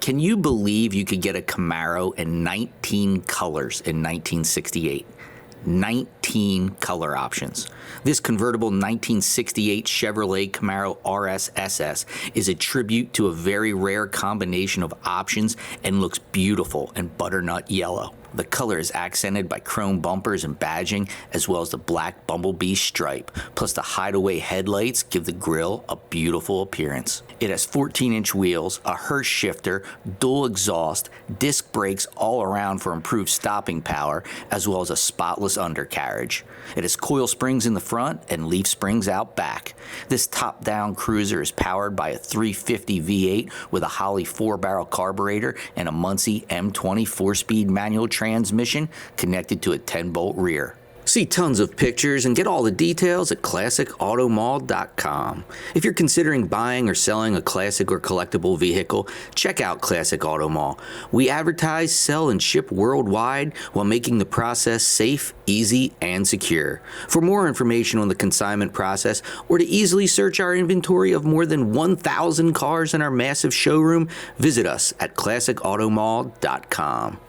Can you believe you could get a Camaro in 19 colors in 1968? 19 color options. This convertible 1968 Chevrolet Camaro RS SS is a tribute to a very rare combination of options and looks beautiful in butternut yellow. The color is accented by chrome bumpers and badging, as well as the black bumblebee stripe, plus the hideaway headlights give the grille a beautiful appearance. It has 14-inch wheels, a Hurst shifter, dual exhaust, disc brakes all around for improved stopping power, as well as a spotless undercarriage. It has coil springs in the front and leaf springs out back. This top-down cruiser is powered by a 350 V8 with a Holley 4-barrel carburetor and a Muncie M20 4-speed manual transmission connected to a 10-bolt rear. See tons of pictures and get all the details at ClassicAutomall.com. If you're considering buying or selling a classic or collectible vehicle, check out Classic Auto Mall. We advertise, sell, and ship worldwide while making the process safe, easy, and secure. For more information on the consignment process or to easily search our inventory of more than 1,000 cars in our massive showroom, visit us at ClassicAutomall.com.